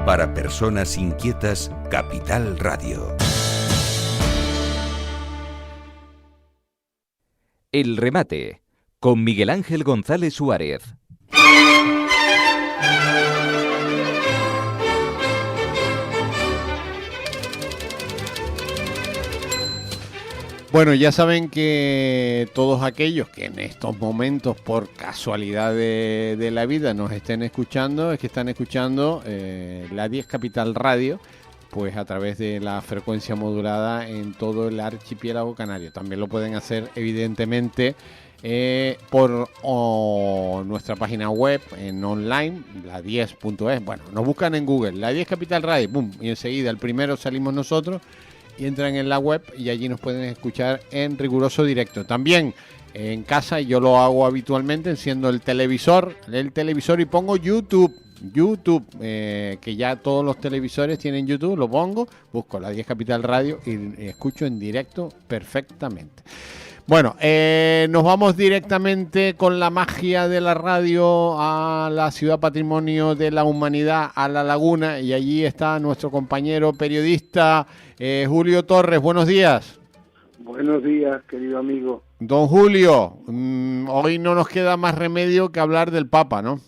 Para personas inquietas, Capital Radio. El remate, con Miguel Ángel González Suárez. Bueno, ya saben que todos aquellos que en estos momentos, por casualidad de la vida, nos estén escuchando, es que están escuchando la 10 Capital Radio, pues a través de la frecuencia modulada en todo el archipiélago canario. También lo pueden hacer, evidentemente, por nuestra página web en online, la10.es. Bueno, nos buscan en Google, la 10 Capital Radio, ¡pum! Y enseguida, el primero salimos nosotros. Y entran en la web y allí nos pueden escuchar en riguroso directo. También en casa, yo lo hago habitualmente, enciendo el televisor y pongo YouTube, que ya todos los televisores tienen YouTube, lo pongo, busco la 10 Capital Radio y escucho en directo perfectamente. Bueno, nos vamos directamente con la magia de la radio a la Ciudad Patrimonio de la Humanidad, a La Laguna, y allí está nuestro compañero periodista Julio Torres. Buenos días. Buenos días, querido amigo. Don Julio, hoy no nos queda más remedio que hablar del Papa, ¿no?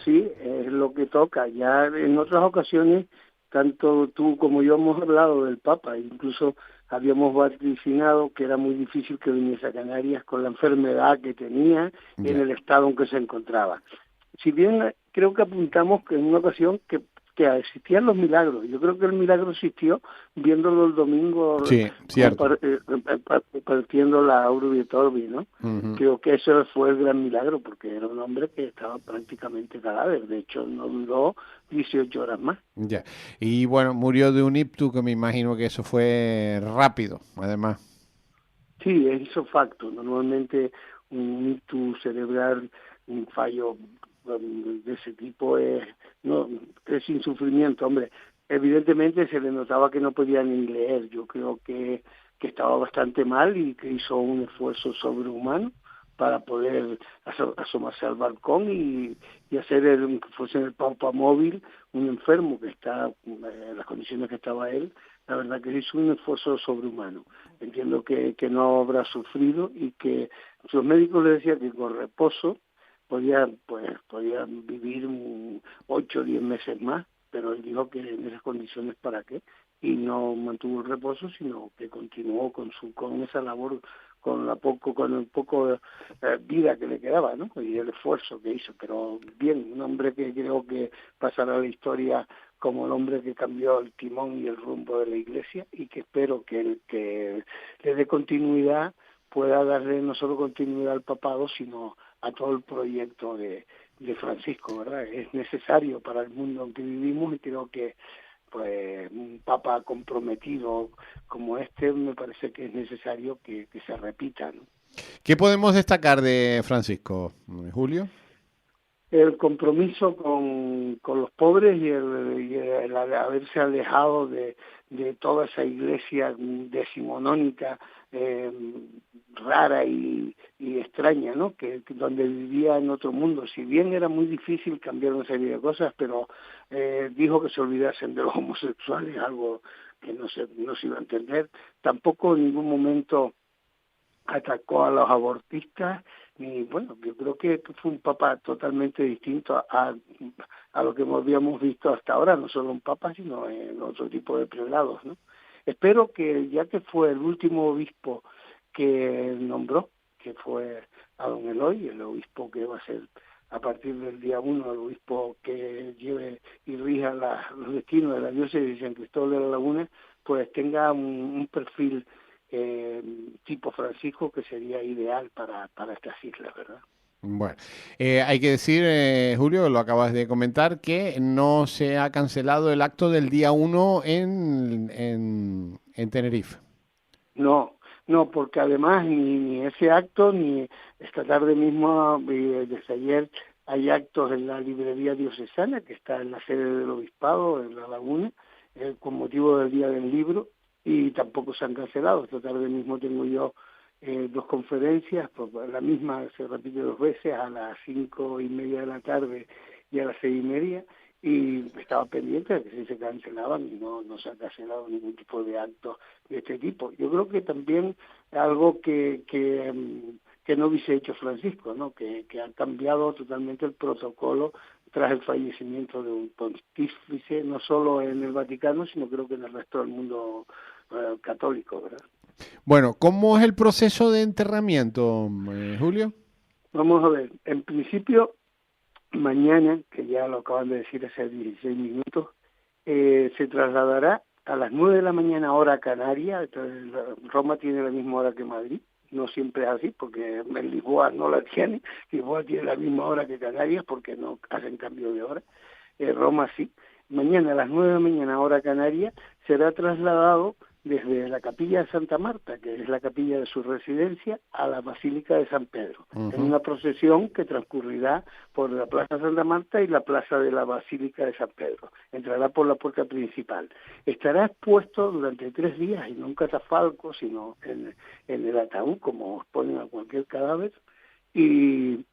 Sí, es lo que toca. Ya en otras ocasiones, tanto tú como yo hemos hablado del Papa, incluso habíamos vaticinado que era muy difícil que viniese a Canarias con la enfermedad que tenía, en el estado en que se encontraba. Si bien creo que apuntamos que en una ocasión que existían los milagros, yo creo que el milagro existió viéndolo el domingo, sí, cierto, partiendo la Urbi et Orbi, ¿no? Uh-huh. Creo que ese fue el gran milagro, porque era un hombre que estaba prácticamente cadáver, de hecho no duró 18 horas más. Ya. Y bueno, murió de un ictus, que me imagino que eso fue rápido, además. Sí, es ipso facto. Normalmente un ictus cerebral, un fallo de ese tipo es sin sufrimiento. Hombre, evidentemente se le notaba que no podía ni leer. Yo creo que estaba bastante mal y que hizo un esfuerzo sobrehumano para poder asomarse al balcón y hacer que fuese el Papa móvil, un enfermo que está en las condiciones que estaba él. La verdad que hizo un esfuerzo sobrehumano. Entiendo que no habrá sufrido y que los médicos le decían que con reposo podía vivir 8 o 10 meses más, pero él dijo que en esas condiciones para qué, y no mantuvo el reposo, sino que continuó con esa labor, con el poco vida que le quedaba, ¿no? Y el esfuerzo que hizo. Pero bien, un hombre que creo que pasará a la historia como el hombre que cambió el timón y el rumbo de la Iglesia, y que espero que le dé continuidad, pueda darle no solo continuidad al papado, sino a todo el proyecto de Francisco, ¿verdad? Es necesario para el mundo en que vivimos, y creo que pues un papa comprometido como este me parece que es necesario que se repita, ¿no? ¿Qué podemos destacar de Francisco, Julio? El compromiso con los pobres y el haberse alejado de toda esa iglesia decimonónica rara y extraña, ¿no? Que donde vivía en otro mundo. Si bien era muy difícil cambiar una serie de cosas, pero dijo que se olvidasen de los homosexuales, algo que no se iba a entender. Tampoco en ningún momento atacó a los abortistas, y bueno, yo creo que fue un papa totalmente distinto a lo que habíamos visto hasta ahora, no solo un papa, sino en otro tipo de prelados, ¿no? Espero que, ya que fue el último obispo que nombró, que fue a don Eloy, el obispo que va a ser a partir del día 1, el obispo que lleve y rija los destinos de la diócesis de San Cristóbal de la Laguna, pues tenga un perfil tipo Francisco, que sería ideal para estas islas, ¿verdad? Bueno, hay que decir, Julio, lo acabas de comentar, que no se ha cancelado el acto del día 1 en Tenerife. No, porque además ni ese acto, ni esta tarde mismo, desde ayer, hay actos en la librería diocesana, que está en la sede del obispado, en La Laguna, con motivo del Día del Libro, y tampoco se han cancelado. Esta tarde mismo tengo yo 2 conferencias, pues la misma se repite 2 veces, a las 5:30 de la tarde y a las 6:30, y estaba pendiente de que si se cancelaban y no se ha cancelado ningún tipo de acto de este tipo. Yo creo que también algo que no hubiese hecho Francisco, ¿no? Que ha cambiado totalmente el protocolo tras el fallecimiento de un pontífice, no solo en el Vaticano, sino creo que en el resto del mundo católico, ¿verdad? Bueno, ¿cómo es el proceso de enterramiento, Julio? Vamos a ver, en principio, mañana, que ya lo acaban de decir hace 16 minutos, se trasladará a las 9 de la mañana hora canaria. Entonces, Roma tiene la misma hora que Madrid, no siempre es así, porque en Lisboa no la tiene. Lisboa tiene la misma hora que Canarias porque no hacen cambio de hora. Roma sí. Mañana a las 9 de la mañana hora canaria será trasladado desde la capilla de Santa Marta, que es la capilla de su residencia, a la Basílica de San Pedro, en una procesión que transcurrirá por la Plaza Santa Marta y la Plaza de la Basílica de San Pedro. Entrará por la puerta principal. Estará expuesto durante 3 días, y no en un catafalco, sino en el ataúd, como ponen a cualquier cadáver, y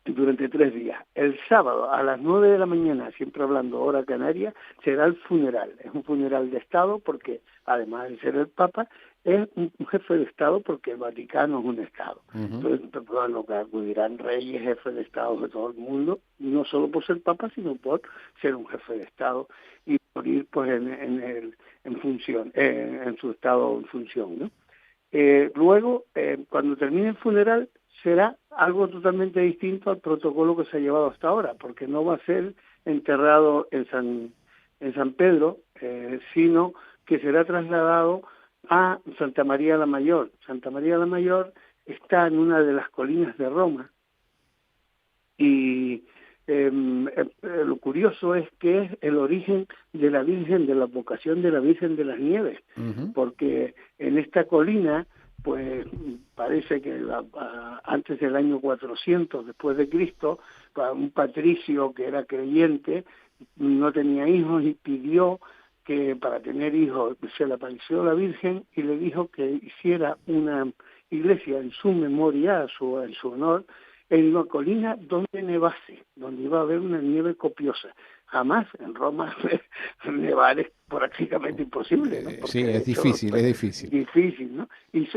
durante 3 días. El sábado a las 9 de la mañana, siempre hablando hora canaria, será el funeral. Es un funeral de Estado porque, además de ser el Papa, es un jefe de Estado porque el Vaticano es un Estado. Entonces, bueno, que acudirán reyes, jefes de Estado de todo el mundo, no solo por ser Papa, sino por ser un jefe de Estado y por ir pues en función, en su estado en función, ¿no? Luego, cuando termine el funeral, será algo totalmente distinto al protocolo que se ha llevado hasta ahora, porque no va a ser enterrado en San Pedro, sino que será trasladado a Santa María la Mayor. Santa María la Mayor está en una de las colinas de Roma, y lo curioso es que es el origen de la Virgen, de la vocación de la Virgen de las Nieves, porque en esta colina, pues parece que antes del año 400 después de Cristo, un patricio que era creyente no tenía hijos y pidió que para tener hijos se le apareció la Virgen y le dijo que hiciera una iglesia en su memoria, en su honor, en una colina donde nevase, donde iba a haber una nieve copiosa. Jamás en Roma nevar es prácticamente imposible, ¿no? Sí, es difícil, es difícil. Difícil, ¿no? Y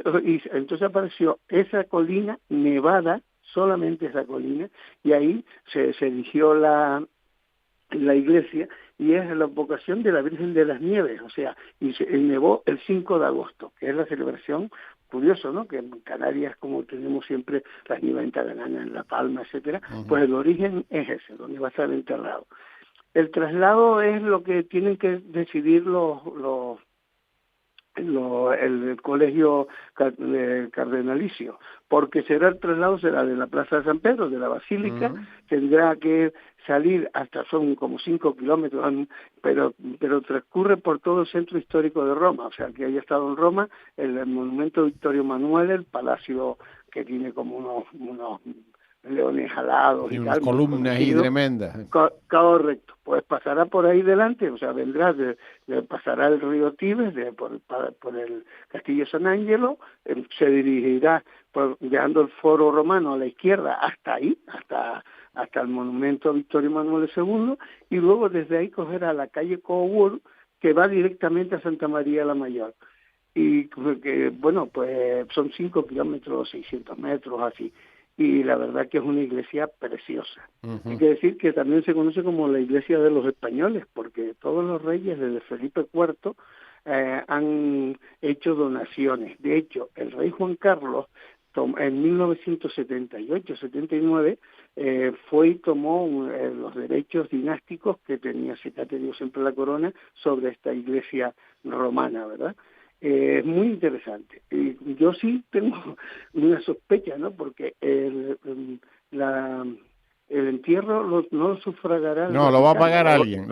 entonces apareció esa colina nevada, solamente esa colina, y ahí se erigió la iglesia, y es la vocación de la Virgen de las Nieves, o sea, y se nevó el 5 de agosto, que es la celebración. Curioso, ¿no? Que en Canarias, como tenemos siempre las nieves en Taganana, en La Palma, etcétera, pues el origen es ese, donde va a estar enterrado. El traslado es lo que tienen que decidir el colegio cardenalicio, porque el traslado será de la Plaza de San Pedro, de la Basílica, tendrá que salir hasta, son como 5 kilómetros, pero transcurre por todo el centro histórico de Roma, o sea, que haya estado en Roma, el monumento Vittorio Emanuele, el palacio que tiene como unos leones alados y unas tal, columnas ahí tremendas. Correcto, pues pasará por ahí delante, o sea, vendrá, pasará el río Tibes por el Castillo San Angelo, se dirigirá dejando el Foro Romano a la izquierda hasta ahí, hasta el monumento Vittorio Emanuele II, y luego desde ahí cogerá la calle Coburg, que va directamente a Santa María la Mayor. Y bueno, pues son 5 kilómetros, 600 metros, así. Y la verdad que es una iglesia preciosa. Hay que decir que también se conoce como la iglesia de los españoles, porque todos los reyes desde Felipe IV han hecho donaciones. De hecho, el rey Juan Carlos en 1978-79 fue y tomó los derechos dinásticos que se ha tenido siempre la corona sobre esta iglesia romana, ¿verdad? Es muy interesante. Y yo sí tengo una sospecha, ¿no? Porque el entierro no lo sufragará. No, lo va a pagar alguien,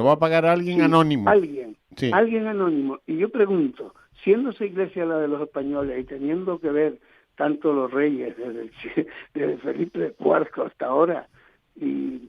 sí, anónimo. Alguien anónimo. Y yo pregunto, siendo esa iglesia la de los españoles y teniendo que ver tanto los reyes desde Felipe IV hasta ahora, y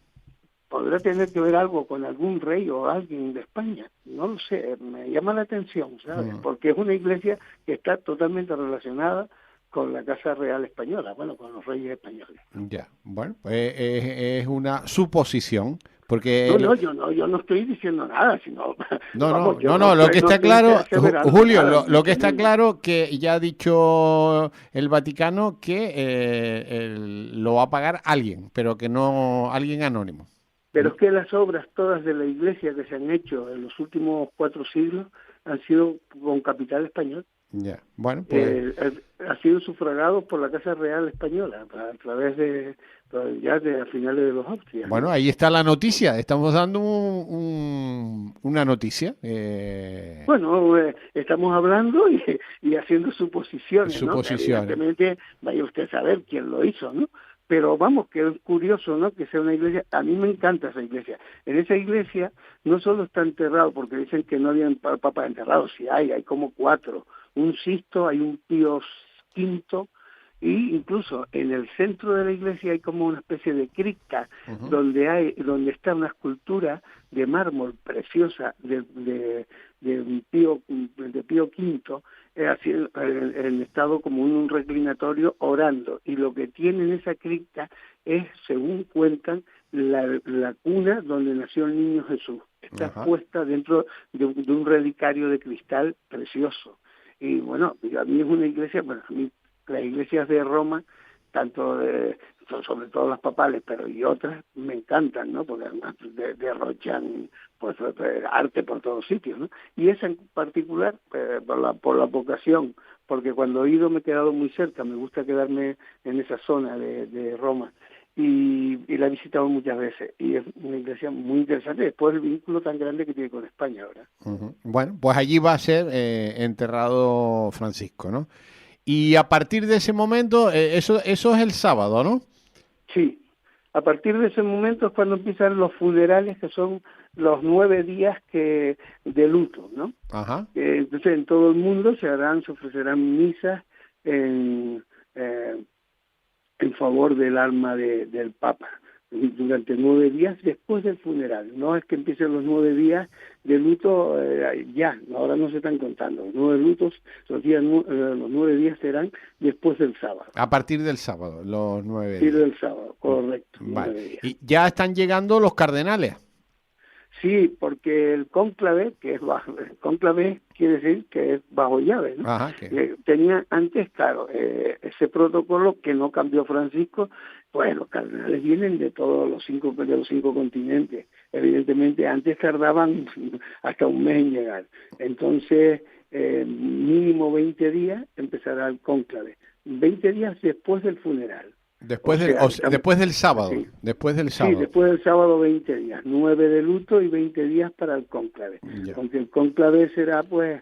podrá tener que ver algo con algún rey o alguien de España, no lo sé, me llama la atención, ¿sabes? Porque es una iglesia que está totalmente relacionada con la Casa Real Española, bueno, con los reyes españoles. Ya, bueno, pues es una suposición, Porque yo no estoy diciendo nada, sino... lo que está claro, Julio, lo que está claro que ya ha dicho el Vaticano que lo va a pagar alguien, pero que no alguien anónimo. Pero es que las obras todas de la Iglesia que se han hecho en los últimos 4 siglos han sido con capital español. Ya, bueno, pues... ha sido sufragado por la Casa Real Española a través de a finales de los Austrias. Bueno, ahí está la noticia. Estamos dando una noticia. Bueno, estamos hablando y haciendo suposiciones, ¿no? Evidentemente, vaya usted a saber quién lo hizo, ¿no? Pero vamos, que es curioso, ¿no? Que sea una iglesia. A mí me encanta esa iglesia. En esa iglesia no solo está enterrado, porque dicen que no habían papas enterrados, sí hay como 4. Un Sisto, hay un Pío V, y incluso en el centro de la iglesia hay como una especie de cripta donde está una escultura de mármol preciosa de Pío V, así en estado como en un reclinatorio orando, y lo que tiene en esa cripta es, según cuentan, la cuna donde nació el niño Jesús. Está puesta dentro de un relicario de cristal precioso. Y bueno, a mí es una iglesia, bueno, a mí las iglesias de Roma, sobre todo las papales, pero y otras, me encantan, ¿no? Porque además derrochan pues arte por todos sitios, ¿no? Y esa en particular, por la vocación, porque cuando he ido me he quedado muy cerca, me gusta quedarme en esa zona de Roma. Y la he visitado muchas veces, y es una iglesia muy interesante, después el vínculo tan grande que tiene con España ahora. Bueno, pues allí va a ser enterrado Francisco, ¿no? Y a partir de ese momento, eso es el sábado, ¿no? Sí, a partir de ese momento es cuando empiezan los funerales, que son los 9 días de luto, ¿no? Ajá. Entonces en todo el mundo se ofrecerán misas en favor del alma del Papa durante 9 días después del funeral. No es que empiecen los 9 días de luto ahora no se están contando. Los 9 días serán después del sábado. A partir del sábado, los 9 días. A partir del sábado, correcto. Vale. Y ya están llegando los cardenales. Sí, porque el cónclave, el cónclave quiere decir que es bajo llave, ¿no? Ajá, tenía antes, claro, ese protocolo que no cambió Francisco. Pues los cardenales vienen de todos los 5 continentes. Evidentemente antes tardaban hasta un mes en llegar. Entonces, mínimo 20 días empezará el cónclave. 20 días después del funeral. Después del sábado. Sí. Después del sábado. Sí, después del sábado 20 días. 9 de luto y 20 días para el cónclave. Aunque el cónclave será, pues...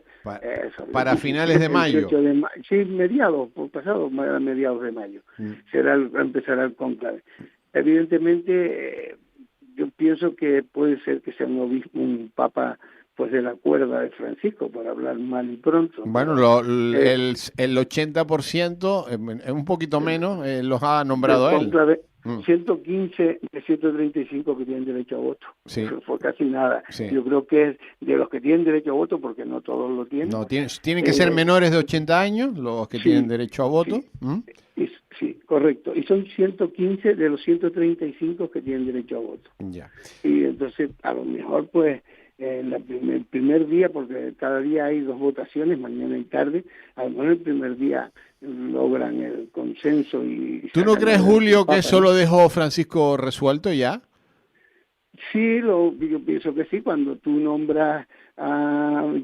para finales de mayo. Sí, mediados de mayo. Empezará el cónclave. Evidentemente, yo pienso que puede ser que sea un papa pues de la cuerda de Francisco, por hablar mal y pronto. Bueno, el 80%, un poquito menos, los ha nombrado él. 115 de 135 que tienen derecho a voto. Sí. Fue casi nada. Sí. Yo creo que es de los que tienen derecho a voto, porque no todos lo tienen. No, tienen que ser menores de 80 años los que tienen derecho a voto. Sí. Sí, correcto. Y son 115 de los 135 que tienen derecho a voto. Ya. Y entonces, a lo mejor, pues, el primer día, porque cada día hay 2 votaciones, mañana y tarde, a lo mejor el primer día logran el consenso. ¿Tú no crees, Julio, que eso lo dejó Francisco resuelto ya? Sí, yo pienso que sí. Cuando tú nombras,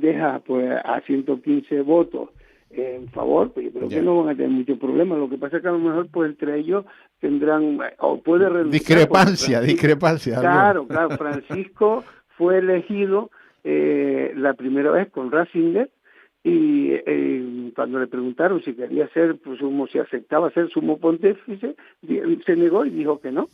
dejas pues a 115 votos en favor, pues yo creo que no van a tener mucho problema. Lo que pasa es que a lo mejor pues entre ellos tendrán, o puede renunciar. Discrepancia. Claro, Francisco fue elegido la primera vez con Ratzinger, y cuando le preguntaron si quería ser, pues, si aceptaba ser sumo pontífice, se negó y dijo que no.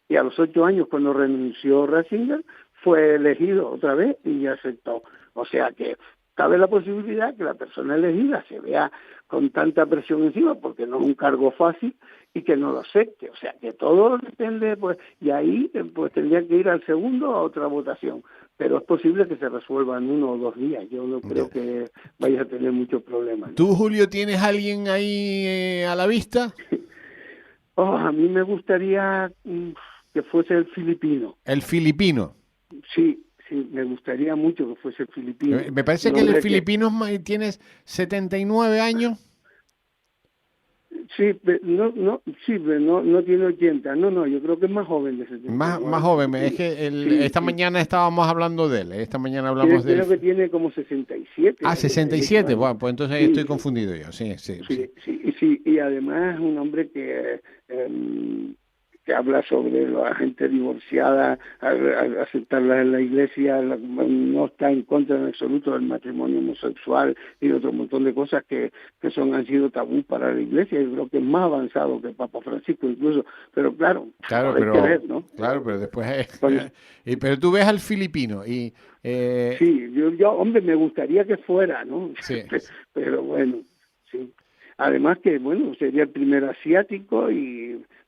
Y a los 8 años, cuando renunció Ratzinger, fue elegido otra vez y aceptó. O sea que cabe la posibilidad que la persona elegida se vea con tanta presión encima, porque no es un cargo fácil, y que no lo acepte. O sea que todo depende, pues, y ahí pues tendría que ir al segundo a otra votación. Pero es posible que se resuelva en 1 o 2 días. Yo no creo que vaya a tener muchos problemas, ¿no? ¿Tú, Julio, tienes alguien ahí a la vista? A mí me gustaría que fuese el filipino. El filipino. Sí, sí, me gustaría mucho que fuese el filipino. Me parece que el filipino tienes 79 años. Sí, no tiene 80. No, yo creo que es más joven de 79. Más joven. Es que esta mañana estábamos hablando de él. Esta mañana hablamos de él. Creo que tiene como 67. 67. Bueno, pues entonces ahí estoy confundido yo. Sí. Y además es un hombre que habla sobre la gente divorciada, al aceptarla en la iglesia, no está en contra en absoluto del matrimonio homosexual y de otro montón de cosas que han sido tabú para la iglesia. Yo creo que es más avanzado que el Papa Francisco incluso, pero claro, pero que ver, ¿no? Claro, pero después pero tú ves al filipino y sí, yo hombre, me gustaría que fuera, ¿no? Sí. Pero bueno, sí. Además que, bueno, sería el primer asiático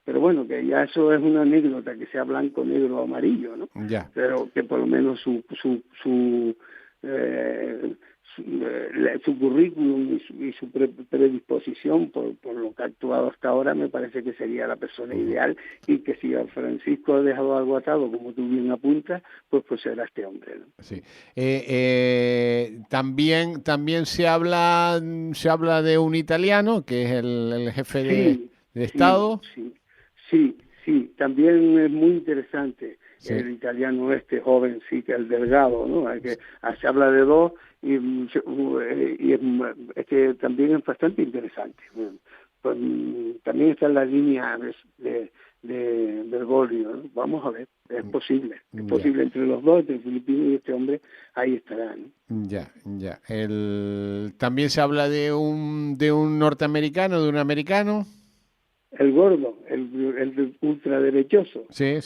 pero bueno, que ya eso es una anécdota, que sea blanco, negro o amarillo, ¿no? Ya. Pero que por lo menos su currículum y su predisposición por lo que ha actuado hasta ahora me parece que sería la persona ideal, y que si a Francisco ha dejado algo atado, como tú bien apuntas, pues será este hombre, ¿no? Sí. También se habla de un italiano que es el jefe de Estado. Sí, también es muy interesante. Sí. El italiano joven, sí, que el delgado, ¿no? Se habla de dos y es que también es bastante interesante. Bueno, pues, también está en la línea de Bergoglio, ¿no? Vamos a ver, es posible entre los dos, entre el filipino y este hombre, ahí estará, ¿no? Ya. También se habla de un norteamericano, de un americano. El gordo, el ultraderechoso. Sí.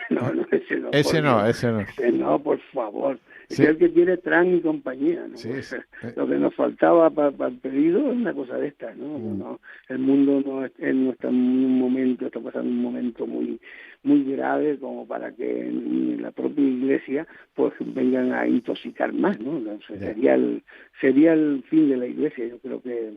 No, ese no. Ese no. Ese no, por favor. Sí. Es el que tiene Trump y compañía, ¿no? Sí. Lo que nos faltaba para el pedido es una cosa de esta, ¿no? No, el mundo no está en un momento, está pasando un momento muy muy grave como para que en la propia iglesia pues vengan a intoxicar más, ¿no? Entonces, sería el fin de la iglesia. Yo creo que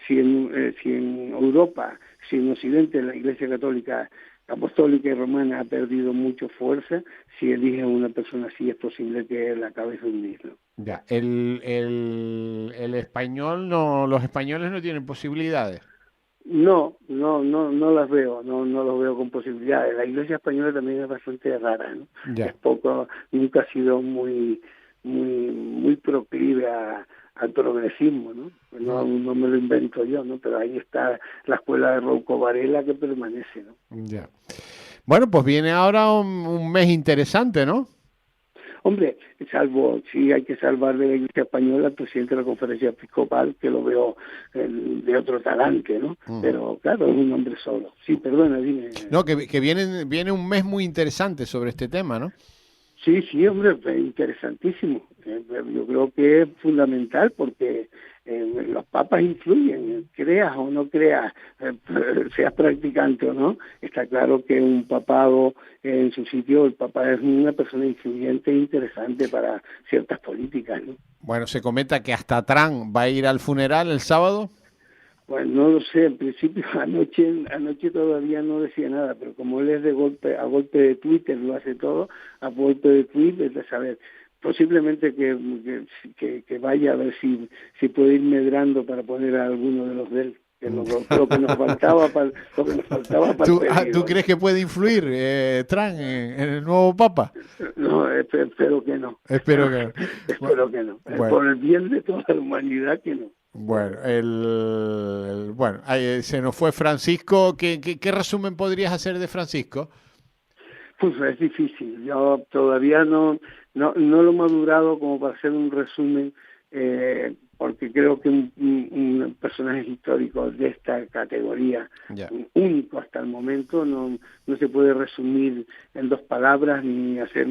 si en Europa, si en Occidente la Iglesia Católica Apostólica y Romana ha perdido mucha fuerza, si elige a una persona así es posible que la acabe de hundirlo. Ya, el español no, los españoles no tienen posibilidades. No las veo, no los veo con posibilidades. La Iglesia española también es bastante rara, ¿no? Ya. Nunca ha sido muy proclive al progresismo, ¿no? Pues no me lo invento yo, ¿no? Pero ahí está la escuela de Rouco Varela que permanece, ¿no? Ya. Bueno, pues viene ahora un mes interesante, ¿no? Hombre, sí hay que salvar de la Iglesia española al presidente de la Conferencia Episcopal, que lo veo de otro talante, ¿no? Pero claro, es un hombre solo. Sí, perdona, dime. No, que viene un mes muy interesante sobre este tema, ¿no? Sí, hombre, interesantísimo. Yo creo que es fundamental porque los papas influyen, creas o no creas, seas practicante o no. Está claro que un papado en su sitio, el papa es una persona influyente e interesante para ciertas políticas, ¿no? Bueno, se comenta que hasta Trump va a ir al funeral el sábado. Pues no lo sé, en principio anoche todavía no decía nada, pero como él es a golpe de Twitter, lo hace todo, a golpe de Twitter, de saber, posiblemente que vaya a ver si puede ir medrando para poner a alguno de los de él, que lo que nos faltaba para ¿Tú crees que puede influir Trump en el nuevo Papa? No, espero que no. Espero que no. Bueno. Por el bien de toda la humanidad que no. Bueno, ahí se nos fue Francisco. ¿Qué resumen podrías hacer de Francisco? Pues es difícil. Yo todavía no lo he madurado como para hacer un resumen, porque creo que un personaje histórico de esta categoría, único hasta el momento, no se puede resumir en 2 palabras ni hacer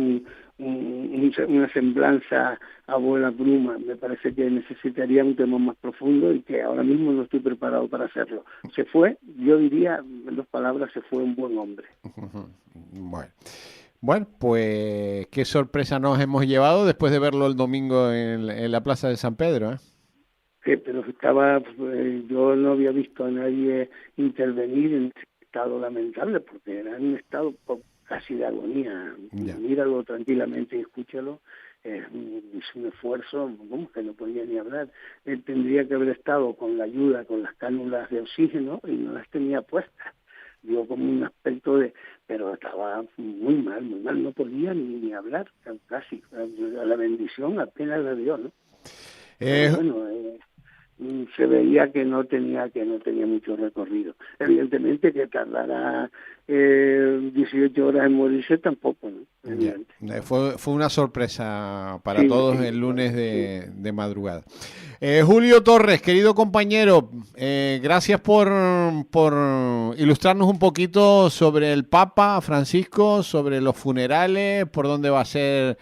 una semblanza a buena pluma. Me parece que necesitaría un tema más profundo y que ahora mismo no estoy preparado para hacerlo. Se fue, yo diría, en 2 palabras, se fue un buen hombre. Bueno, pues qué sorpresa nos hemos llevado después de verlo el domingo en la Plaza de San Pedro, ¿eh? Sí, pero yo no había visto a nadie intervenir estado lamentable, porque era en un estado casi de agonía. Ya. Míralo tranquilamente y escúchalo. Es un esfuerzo, vamos, que no podía ni hablar. Él tendría que haber estado con la ayuda, con las cánulas de oxígeno, y no las tenía puestas. Digo, como un aspecto pero estaba muy mal, no podía ni hablar, casi. La bendición apenas la dio, ¿no? Bueno, se veía que no tenía mucho recorrido. Evidentemente que tardará 18 horas en morirse tampoco, ¿no? Fue una sorpresa para Sí, todos sí, el lunes sí. de madrugada. Julio Torres, querido compañero, gracias por ilustrarnos un poquito sobre el Papa Francisco, sobre los funerales, por dónde va a ser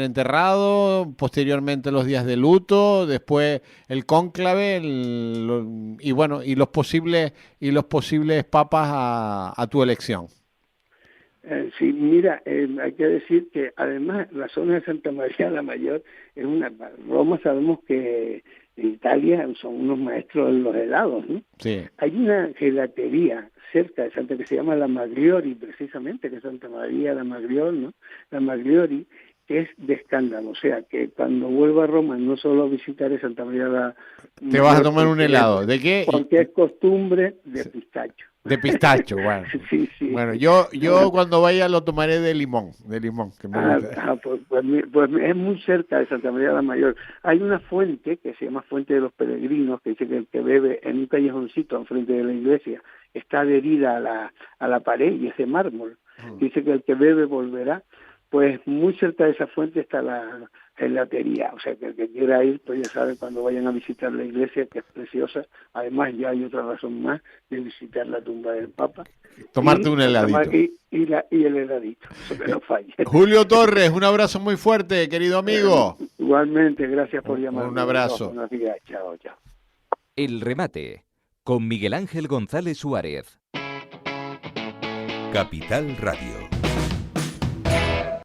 enterrado, posteriormente los días de luto, después el cónclave, y los posibles papas a tu elección. Sí, mira, hay que decir que además la zona de Santa María la Mayor es Roma sabemos que en Italia son unos maestros en los helados, ¿no? Sí. Hay una gelatería cerca de Santa que se llama la Magliori, precisamente, que es Santa María la Magliori, ¿no? La Magliori, que es de escándalo, o sea, que cuando vuelva a Roma no solo visitaré Santa María Te vas a tomar un helado, ¿de qué? Porque es costumbre de pistacho. De pistacho, bueno. Sí. Bueno, yo cuando vaya lo tomaré de limón, que me gusta. Pues es muy cerca de Santa María la Mayor. Hay una fuente que se llama Fuente de los Peregrinos, que dice que el que bebe en un callejoncito enfrente de la iglesia está adherida a la pared y es de mármol. Dice que el que bebe volverá. Pues muy cerca de esa fuente está la gelatería, o sea que el que quiera ir, pues ya sabe, cuando vayan a visitar la iglesia, que es preciosa. Además ya hay otra razón más de visitar la tumba del Papa. Tomarte un heladito. Y el heladito, eso que no falle. Julio Torres, un abrazo muy fuerte, querido amigo. Igualmente, gracias por llamarme. Un abrazo. Buenos días, chao. El remate, con Miguel Ángel González Suárez. Capital Radio.